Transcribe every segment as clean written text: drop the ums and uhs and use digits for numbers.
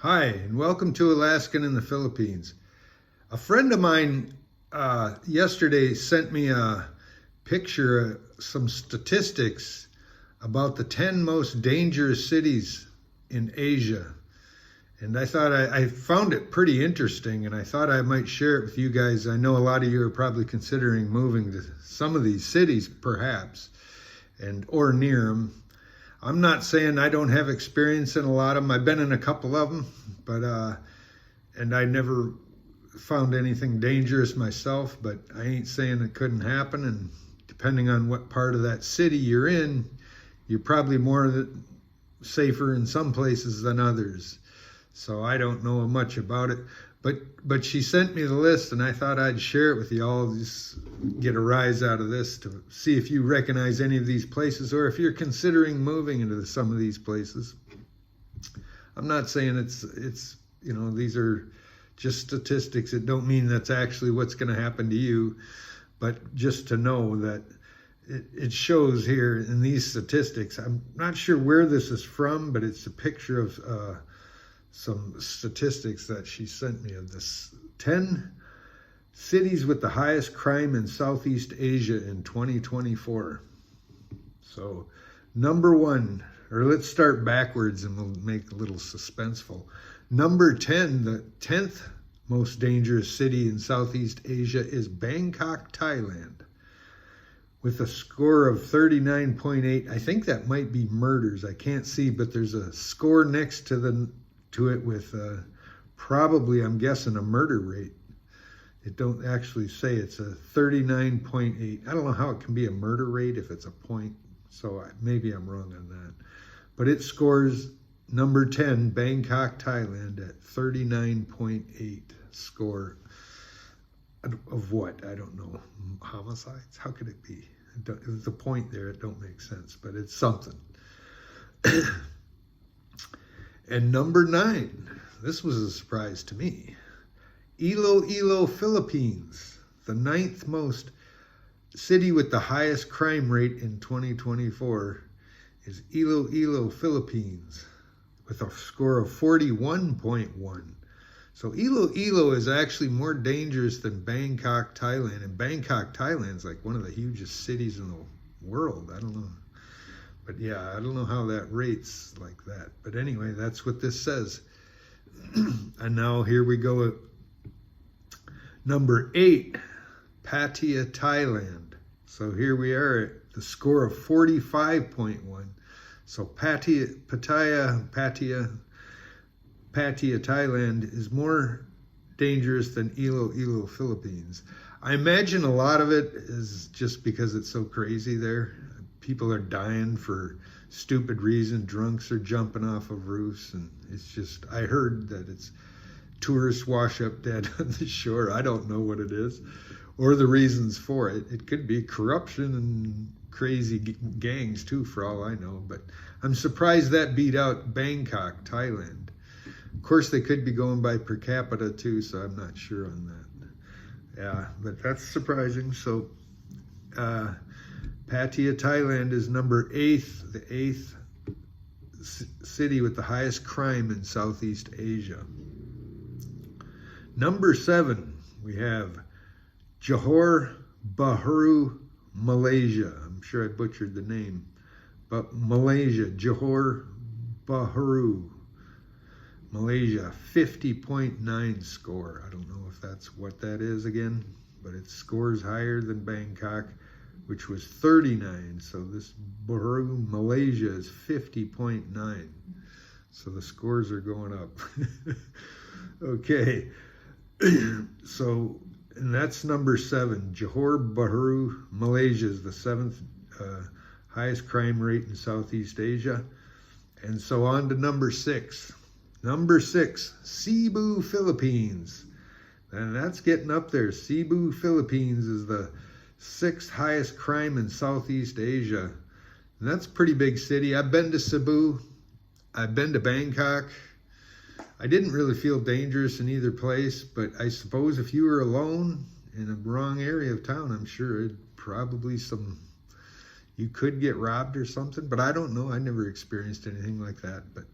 Hi, and welcome to Alaskan in the Philippines. A friend of mine yesterday sent me a picture, some statistics about the 10 most dangerous cities in Asia. And I thought I found it pretty interesting, and I thought I might share it with you guys. I know a lot of you are probably considering moving to some of these cities, perhaps, or near them. I'm not saying I don't have experience in a lot of them. I've been in a couple of them, but and I never found anything dangerous myself, but I ain't saying it couldn't happen. And depending on what part of that city you're in, you're probably more safer in some places than others. So I don't know much about it, but she sent me the list, and I thought I'd share it with you all, just get a rise out of this to see if you recognize any of these places, or if you're considering moving into some of these places. I'm not saying it's these are just statistics. It don't mean that's actually what's going to happen to you, but just to know that it shows here in these statistics. I'm not sure where this is from, but it's a picture of some statistics that she sent me of this 10 cities with the highest crime in Southeast Asia in 2024. So number one, or let's start backwards and we'll make it a little suspenseful. Number 10, the 10th most dangerous city in Southeast Asia is Bangkok, Thailand, with a score of 39.8. I think that might be murders. I can't see, but there's a score next to it with probably, I'm guessing, a murder rate. It don't actually say. It's a 39.8. I don't know how it can be a murder rate if it's a point, so maybe I'm wrong on that. But it scores number 10, Bangkok, Thailand, at 39.8 score of what? I don't know. Homicides? How could it be? The point there, it don't make sense, but it's something. And number 9, this was a surprise to me. Iloilo, Philippines, the 9th most city with the highest crime rate in 2024 is Iloilo, Philippines, with a score of 41.1. So Iloilo is actually more dangerous than Bangkok, Thailand. And Bangkok, Thailand is like one of the hugest cities in the world. I don't know. But yeah, I don't know how that rates like that. But anyway, that's what this says. And now here we go at number 8, Pattaya, Thailand. So here we are at the score of 45.1. So Pattaya, Thailand is more dangerous than Iloilo, Philippines. I imagine a lot of it is just because it's so crazy there. People are dying for stupid reason. Drunks are jumping off of roofs, and it's just, I heard that it's tourists wash up dead on the shore. I don't know what it is or the reasons for it. It could be corruption and crazy gangs too, for all I know. But I'm surprised that beat out Bangkok, Thailand. Of course, they could be going by per capita too, so I'm not sure on that. Yeah, but that's surprising. So Pattaya, Thailand is number 8th, the 8th city with the highest crime in Southeast Asia. Number 7, we have Johor Bahru, Malaysia. I'm sure I butchered the name, but Malaysia, Johor Bahru, Malaysia, 50.9 score. I don't know if that's what that is again, but it scores higher than Bangkok, which was 39. So this Bahru, Malaysia, is 50.9. So the scores are going up. Okay. So, and that's number 7. Johor Bahru, Malaysia is the 7th highest crime rate in Southeast Asia. And so on to number 6. Number 6, Cebu, Philippines. And that's getting up there. Cebu, Philippines is the 6th highest crime in Southeast Asia. And that's a pretty big city. I've been to Cebu. I've been to Bangkok. I didn't really feel dangerous in either place, but I suppose if you were alone in a wrong area of town, I'm sure it'd probably you could get robbed or something, but I don't know. I never experienced anything like that. But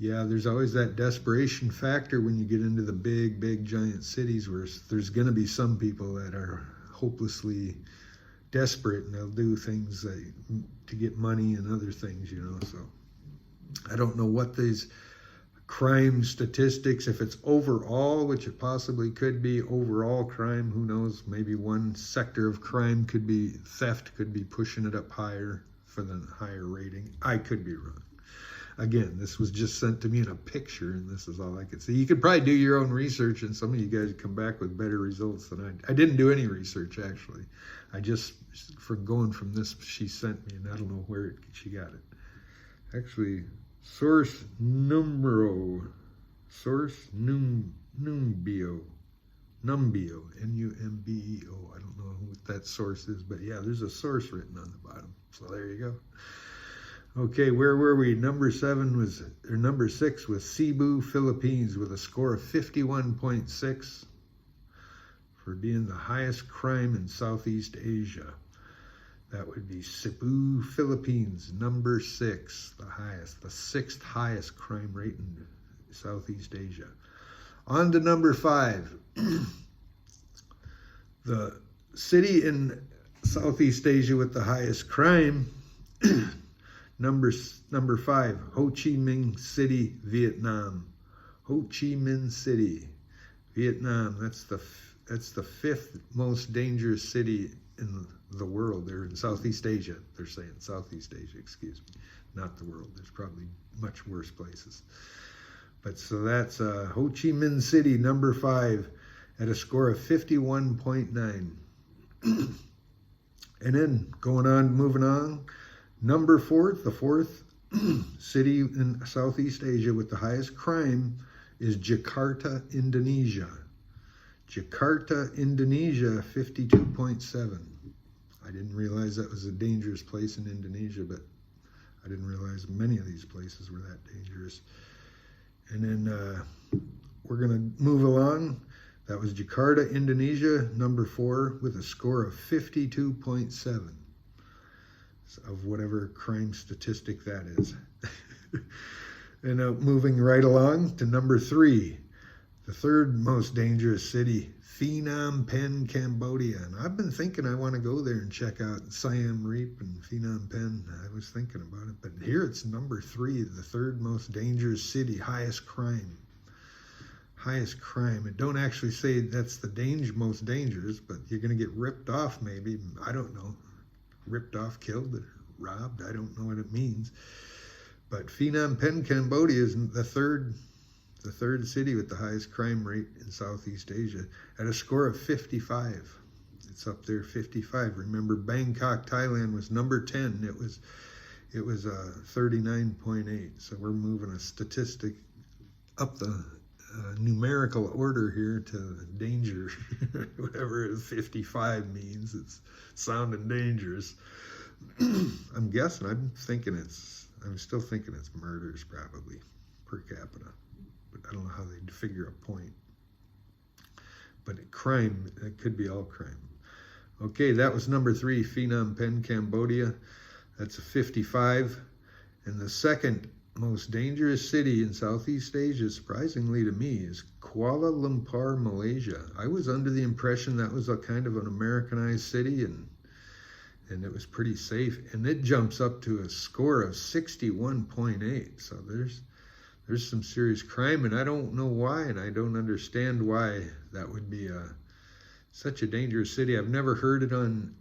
Yeah, there's always that desperation factor when you get into the big giant cities where there's going to be some people that are hopelessly desperate and they'll do things to get money and other things, you know. So I don't know what these crime statistics, if it's overall, which it possibly could be overall crime, who knows, maybe one sector of crime could be theft, could be pushing it up higher for the higher rating. I could be wrong. Again, this was just sent to me in a picture, and this is all I could see. You could probably do your own research, and some of you guys come back with better results than I didn't do any research, actually. I just, from going from this she sent me, and I don't know where she got it. Actually, source numbio, Numbeo, Numbeo. I don't know what that source is, but yeah, there's a source written on the bottom. So there you go. Okay, where were we? Number 6 was Cebu, Philippines, with a score of 51.6 for being the highest crime in Southeast Asia. That would be Cebu, Philippines, number 6, the highest, the 6th highest crime rate in Southeast Asia. On to number 5. The city in Southeast Asia with the highest crime, number 5, Ho Chi Minh City, Vietnam. Ho Chi Minh City, Vietnam. That's the 5th most dangerous city in the world. They're in Southeast Asia. They're saying Southeast Asia, excuse me, not the world. There's probably much worse places. But so that's Ho Chi Minh City, number 5, at a score of 51.9. And then moving on, number 4, the 4th city in Southeast Asia with the highest crime is Jakarta, Indonesia. Jakarta, Indonesia, 52.7. I didn't realize that was a dangerous place in Indonesia, but I didn't realize many of these places were that dangerous. And then we're going to move along. That was Jakarta, Indonesia, number 4, with a score of 52.7 of whatever crime statistic that is. And moving right along to number 3, the 3rd most dangerous city, Phnom Penh, Cambodia. And I've been thinking I want to go there and check out Siem Reap and Phnom Penh. I was thinking about it, but here it's number 3, the 3rd most dangerous city, highest crime. Highest crime. It don't actually say that's the most dangerous, but you're going to get ripped off maybe. I don't know. Ripped off, killed, or robbed. I don't know what it means. But Phnom Penh, Cambodia is the third city with the highest crime rate in Southeast Asia at a score of 55. It's up there, 55. Remember, Bangkok, Thailand was number 10. It was 39.8. So we're moving a statistic up the numerical order here to danger. Whatever 55 means, it's sounding dangerous. I'm still thinking it's murders probably per capita, but I don't know how they'd figure a point. But crime, it could be all crime. Okay, that was number 3, Phnom Penh, Cambodia. That's a 55. And the second most dangerous city in Southeast Asia, surprisingly to me, is Kuala Lumpur, Malaysia. I was under the impression that was a kind of an Americanized city and it was pretty safe. And it jumps up to a score of 61.8. So there's some serious crime, and I don't know why, and I don't understand why that would be such a dangerous city. I've never heard it on.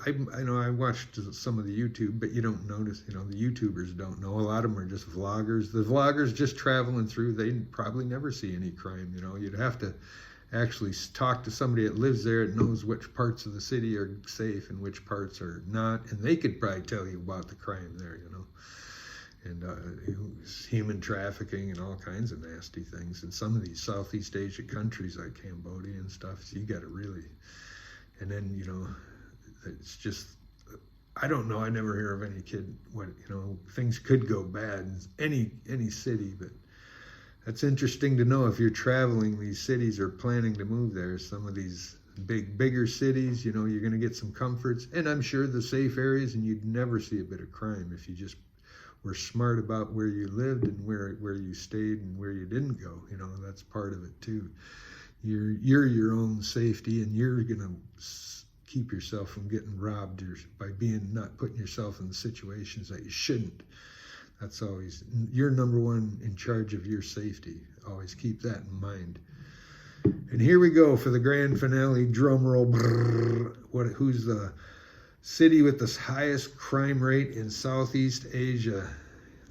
I know I watched some of the YouTube, but you don't notice, the YouTubers don't know. A lot of them are just vloggers. The vloggers just traveling through, they probably never see any crime, You'd have to actually talk to somebody that lives there and knows which parts of the city are safe and which parts are not, and they could probably tell you about the crime there, and human trafficking and all kinds of nasty things. In some of these Southeast Asia countries like Cambodia and stuff, so you got to really, and then, it's just, I don't know, I never hear of any kid, things could go bad in any city, but that's interesting to know if you're traveling these cities or planning to move there. Some of these bigger cities, you're going to get some comforts, and I'm sure the safe areas, and you'd never see a bit of crime if you just were smart about where you lived and where you stayed and where you didn't go. You know, that's part of it too. You're your own safety, and you're gonna keep yourself from getting robbed by not putting yourself in situations that you shouldn't. That's always, you're number one in charge of your safety. Always keep that in mind. And here we go for the grand finale. Drum roll. Who's the city with the highest crime rate in Southeast Asia?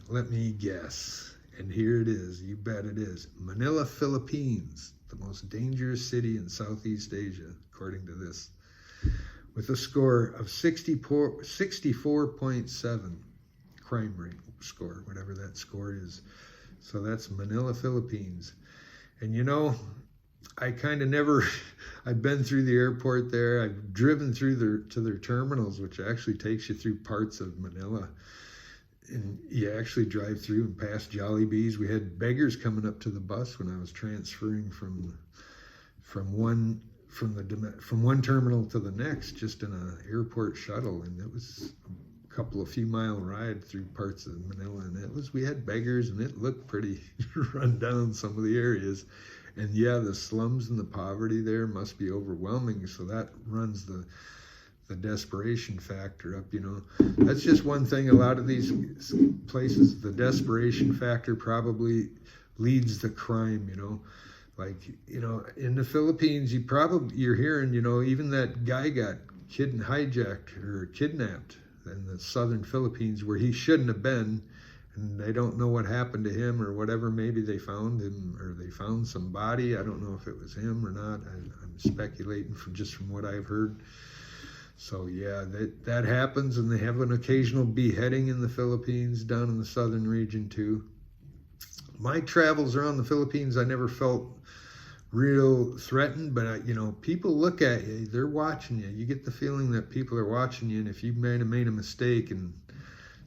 Let me guess. And here it is. You bet it is. Manila, Philippines. The most dangerous city in Southeast Asia, according to this. With a score of 64.7 crime rate score, whatever that score is. So that's Manila, Philippines. And you know, I kind of never, I've been through the airport there. I've driven through to their terminals, which actually takes you through parts of Manila. And you actually drive through and past Jollibees. We had beggars coming up to the bus when I was transferring from one terminal to the next, just in an airport shuttle, and it was a few mile ride through parts of Manila, and we had beggars, and it looked pretty run down, some of the areas. And yeah, the slums and the poverty there must be overwhelming, so that runs the desperation factor up, you know. That's just one thing. A lot of these places, the desperation factor probably leads the crime, you know. Like, you know, in the Philippines, you're hearing, you know, even that guy got hijacked or kidnapped in the southern Philippines where he shouldn't have been, and they don't know what happened to him or whatever. Maybe they found him, or they found some body. I don't know if it was him or not. I'm speculating from what I've heard. So yeah, that happens, and they have an occasional beheading in the Philippines, down in the southern region too. My travels around the Philippines, I never felt real threatened, but you know, people look at you, they're watching you. You get the feeling that people are watching you, and if you made a mistake and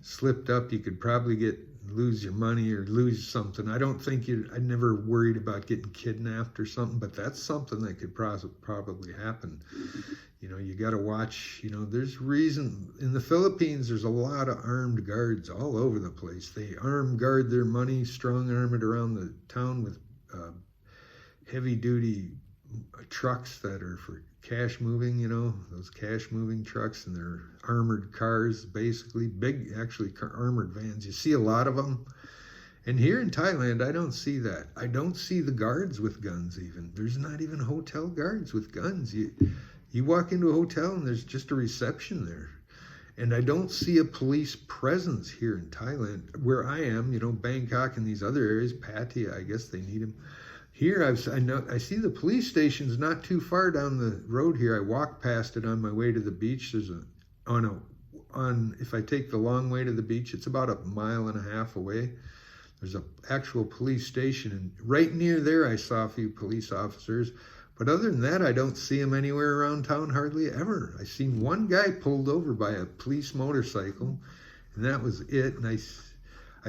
slipped up, you could probably lose your money or lose something. I never worried about getting kidnapped or something, but that's something that could probably happen. You know, you got to watch, you know, there's reason. In the Philippines, there's a lot of armed guards all over the place. They guard their money, strong arm it around the town with heavy duty trucks that are for cash moving, you know, those cash moving trucks, and they're armored cars, basically big, actually armored vans. You see a lot of them. And here in Thailand, I don't see that. I don't see the guards with guns even. There's not even hotel guards with guns. You walk into a hotel and there's just a reception there. And I don't see a police presence here in Thailand. Where I am, you know, Bangkok and these other areas, Pattaya, I guess they need them. Here, I see the police stations not too far down the road here. I walk past it on my way to the beach. There's if I take the long way to the beach, it's about 1.5 miles away. There's an actual police station, and right near there, I saw a few police officers. But other than that, I don't see them anywhere around town, hardly ever. I seen one guy pulled over by a police motorcycle, and that was it. And I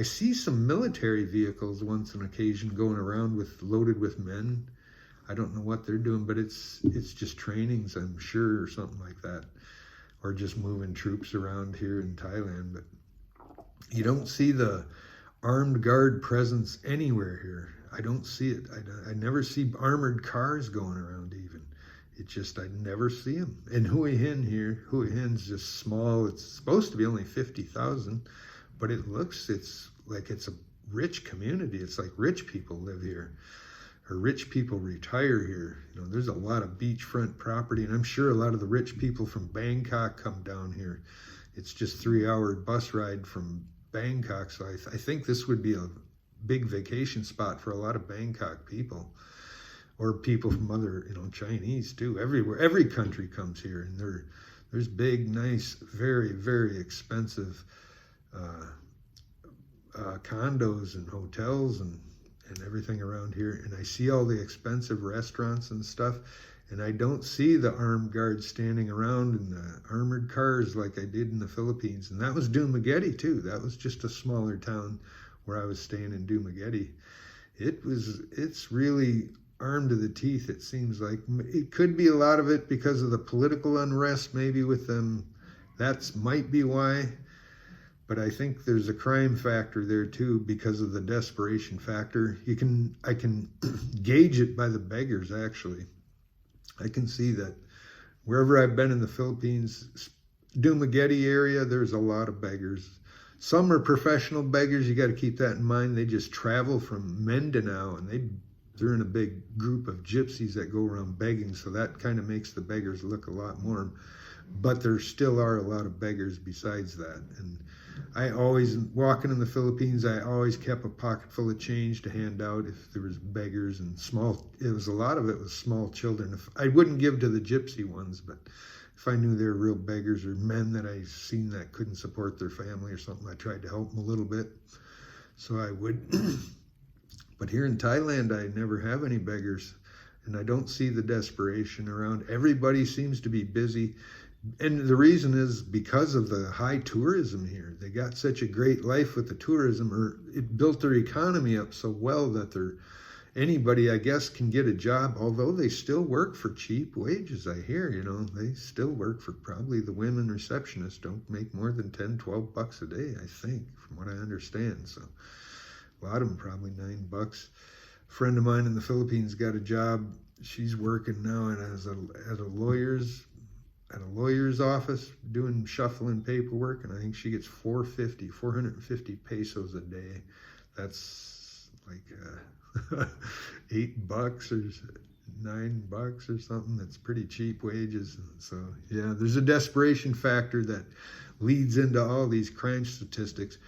see some military vehicles once on occasion going around loaded with men. I don't know what they're doing, but it's just trainings, I'm sure, or something like that, or just moving troops around here in Thailand. But you don't see the armed guard presence anywhere here. I don't see it. I never see armored cars going around even. I never see them. And Hue Hin's just small. It's supposed to be only 50,000, but it's like it's a rich community. It's like rich people live here, or rich people retire here. You know, there's a lot of beachfront property, and I'm sure a lot of the rich people from Bangkok come down here. It's just 3-hour bus ride from Bangkok, so I think this would be a big vacation spot for a lot of Bangkok people, or people from other, you know, Chinese too. Everywhere, every country comes here, and there's big, nice, very, very expensive condos and hotels and everything around here. And I see all the expensive restaurants and stuff, and I don't see the armed guards standing around in the armored cars like I did in the Philippines. And that was Dumaguete too. That was just a smaller town where I was staying in Dumaguete. It's really armed to the teeth, it seems like. It could be a lot of it because of the political unrest, maybe with them. That might be why. But I think there's a crime factor there too because of the desperation factor. I can gauge it by the beggars, actually. I can see that wherever I've been in the Philippines, Dumaguete area, there's a lot of beggars. Some are professional beggars. You got to keep that in mind. They just travel from Mindanao, and they're in a big group of gypsies that go around begging. So that kind of makes the beggars look a lot more. But there still are a lot of beggars besides that. And I always, walking in the Philippines, I always kept a pocket full of change to hand out if there was beggars, and a lot of it was small children. I wouldn't give to the gypsy ones, but if I knew they were real beggars or men that I seen that couldn't support their family or something, I tried to help them a little bit. So I would. But here in Thailand, I never have any beggars, and I don't see the desperation around. Everybody seems to be busy. And the reason is because of the high tourism here. They got such a great life with the tourism, or it built their economy up so well that anybody, I guess, can get a job, although they still work for cheap wages, I hear. They still work for, probably the women receptionists don't make more than 10, 12 bucks a day, I think, from what I understand. So a lot of them probably $9. A friend of mine in the Philippines got a job. She's working now at a lawyer's office doing shuffling paperwork, and I think she gets 450 pesos a day. That's like $8 or $9 or something. That's pretty cheap wages. So yeah, there's a desperation factor that leads into all these crime statistics.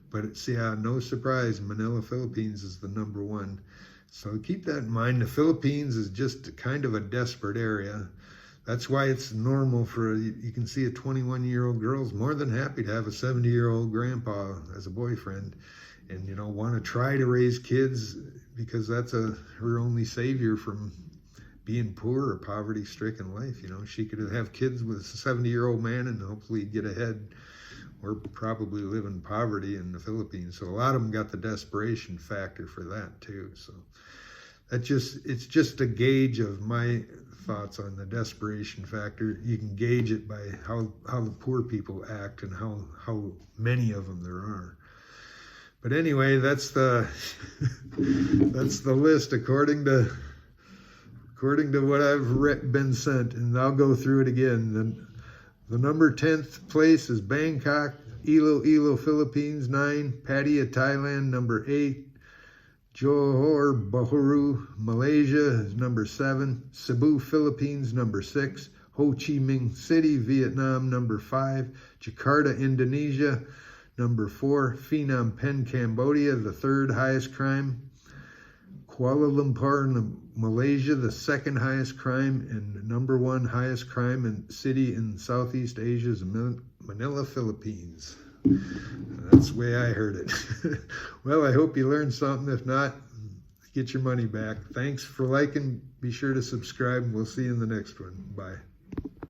But no surprise, Manila, Philippines is the number one. So keep that in mind. The Philippines is just kind of a desperate area. That's why it's normal you can see a 21-year-old girl's more than happy to have a 70-year-old grandpa as a boyfriend, and want to try to raise kids because that's her only savior from being poor or poverty-stricken life. She could have kids with a 70-year-old man and hopefully get ahead, or probably live in poverty in the Philippines. So a lot of them got the desperation factor for that too. So it's just a gauge of my thoughts on the desperation factor. You can gauge it by how the poor people act and how many of them there are. But anyway, that's the list according to what I've been sent, and I'll go through it again. The number 10th place is Bangkok, Iloilo, Philippines, 9. Pattaya, Thailand, number 8. Johor Bahru, Malaysia is number 7. Cebu, Philippines, number 6. Ho Chi Minh City, Vietnam, number 5. Jakarta, Indonesia, number 4. Phnom Penh, Cambodia, the 3rd highest crime. Kuala Lumpur, Malaysia, the 2nd highest crime, and number 1 highest crime city in Southeast Asia is Manila, Philippines. That's the way I heard it. Well, I hope you learned something. If not, get your money back. Thanks for liking. Be sure to subscribe, and we'll see you in the next one. Bye.